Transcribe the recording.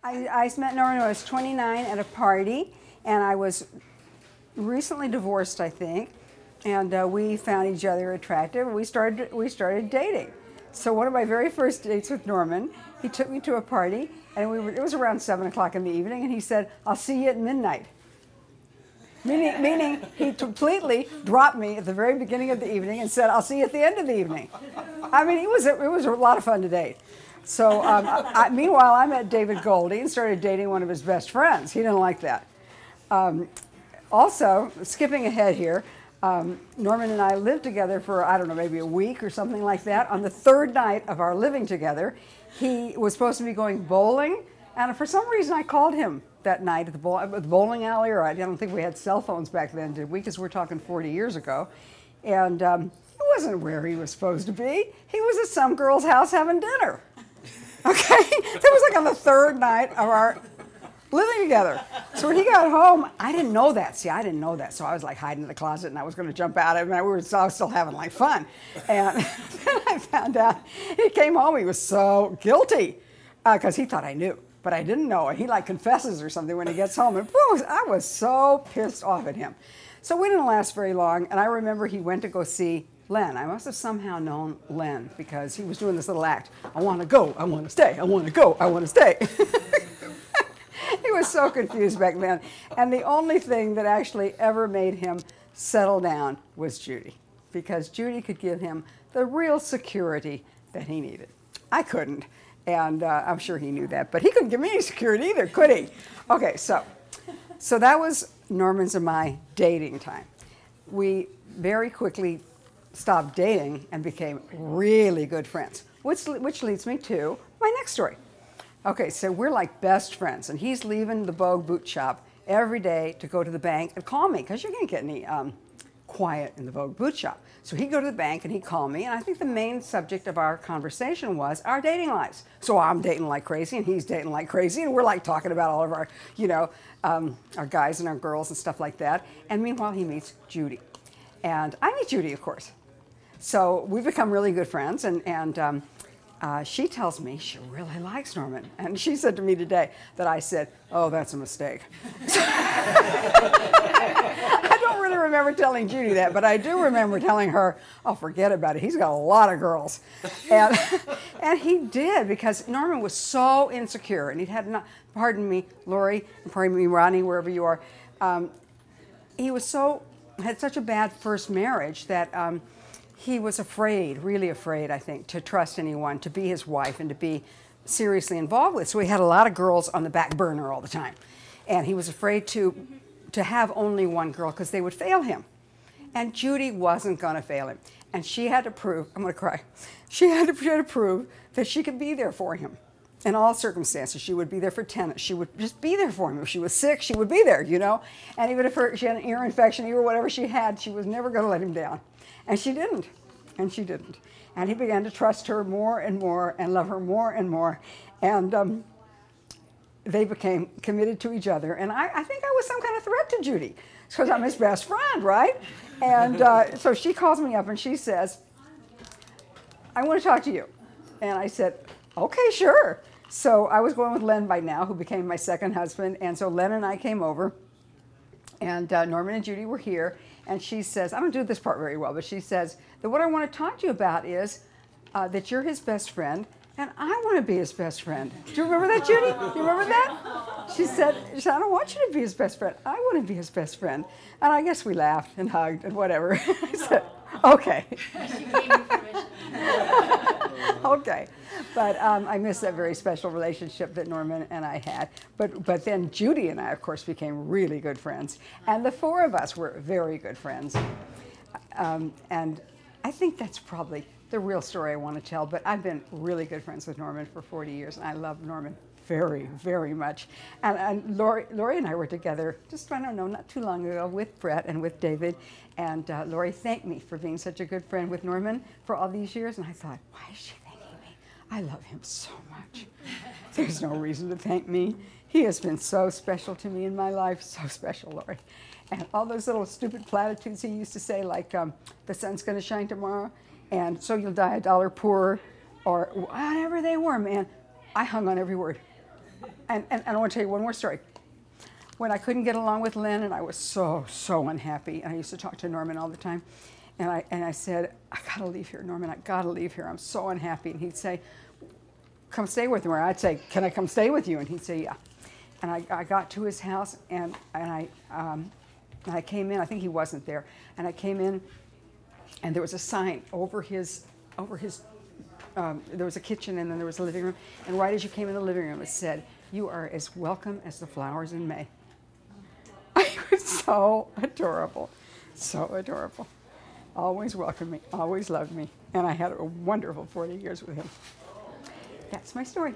I met Norman when I was 29 at a party, and I was recently divorced, I think, and we found each other attractive. We started dating. So one of my very first dates with Norman, he took me to a party, and it was around 7 o'clock in the evening, and he said, "I'll see you at midnight." Meaning he completely dropped me at the very beginning of the evening and said, "I'll see you at the end of the evening." I mean, it was a lot of fun to date. So meanwhile, I met David Goldie and started dating one of his best friends. He didn't like that. Also, skipping ahead here, Norman and I lived together for, I don't know, maybe a week or something like that. On the third night of our living together, he was supposed to be going bowling, and for some reason I called him that night at the bowling alley, or I don't think we had cell phones back then, did we? Because we're talking 40 years ago. And it wasn't where he was supposed to be. He was at some girl's house having dinner. Okay? It was like on the third night of our living together. So when he got home, I didn't know that. See, I didn't know that. So I was like hiding in the closet, and I was going to jump out of it. I was still having like fun. And then I found out he came home. He was so guilty because he thought I knew. But I didn't know it. He like confesses or something when he gets home. And boom, I was so pissed off at him. So we didn't last very long. And I remember he went to go see Len. I must have somehow known Len because he was doing this little act. I want to go. I want to stay. I want to go. I want to stay. He was so confused back then. And the only thing that actually ever made him settle down was Judy, because Judy could give him the real security that he needed. I couldn't. And I'm sure he knew that, but he couldn't give me any security either, could he? Okay, so that was Norman's and my dating time. We very quickly stopped dating and became really good friends, which leads me to my next story. Okay, so we're like best friends, and he's leaving the Vogue boot shop every day to go to the bank and call me, because you can't get any quiet in the Vogue boot shop. So he'd go to the bank and he'd call me, and I think the main subject of our conversation was our dating lives. So I'm dating like crazy, and he's dating like crazy, and we're like talking about all of our, our guys and our girls and stuff like that. And meanwhile, he meets Judy. And I meet Judy, of course. So we've become really good friends, and she tells me she really likes Norman. And she said to me today that I said, "Oh, that's a mistake." I don't really remember telling Judy that, but I do remember telling her, "Oh, forget about it. He's got a lot of girls." And, and he did, because Norman was so insecure, and he'd had, pardon me, Lori, and pardon me, Ronnie, wherever you are, he was had such a bad first marriage that he was afraid, really afraid, I think, to trust anyone, to be his wife, and to be seriously involved with. So he had a lot of girls on the back burner all the time. And he was afraid to have only one girl, because they would fail him. And Judy wasn't going to fail him. And she had to prove, I'm going to cry, she had to prove that she could be there for him in all circumstances. She would be there for tennis. She would just be there for him. If she was sick, she would be there, you know. And even if she had an ear infection, or whatever she had, she was never going to let him down. And she didn't. And she didn't. And he began to trust her more and more and love her more and more. And they became committed to each other. And I think I was some kind of threat to Judy, because I'm his best friend, right? And so she calls me up and she says, "I want to talk to you." And I said, "Okay, sure." So I was going with Len by now, who became my second husband. And so Len and I came over. And Norman and Judy were here. And she says, I don't do this part very well, but she says that what I want to talk to you about is that you're his best friend, and I want to be his best friend. Do you remember that, Judy? Do you remember that? She said, I don't want you to be his best friend. I want to be his best friend. And I guess we laughed and hugged and whatever. I said, okay. She gave me permission. Okay. But I miss that very special relationship that Norman and I had. But then Judy and I, of course, became really good friends. And the four of us were very good friends. And I think that's probably the real story I want to tell. But I've been really good friends with Norman for 40 years, and I love Norman very, very much. And Lori and I were together just, I don't know, not too long ago with Brett and with David. And Lori thanked me for being such a good friend with Norman for all these years. And I thought, why is she thanking me? I love him so much. There's no reason to thank me. He has been so special to me in my life, so special, Lori. And all those little stupid platitudes he used to say, like, the sun's going to shine tomorrow, and so you'll die $1 poorer, or whatever they were, man. I hung on every word. And I want to tell you one more story. When I couldn't get along with Lynn and I was so unhappy, and I used to talk to Norman all the time, and I said, I gotta leave here, Norman, I gotta leave here, I'm so unhappy. And he'd say, come stay with me. Or I'd say, can I come stay with you? And he'd say, yeah. And I got to his house, and I came in, I think he wasn't there, and I came in, and there was a sign over his there was a kitchen, and then there was a living room, and right as you came in the living room, it said, you are as welcome as the flowers in May. It was so adorable, so adorable. Always welcomed me, always loved me, and I had a wonderful 40 years with him. That's my story.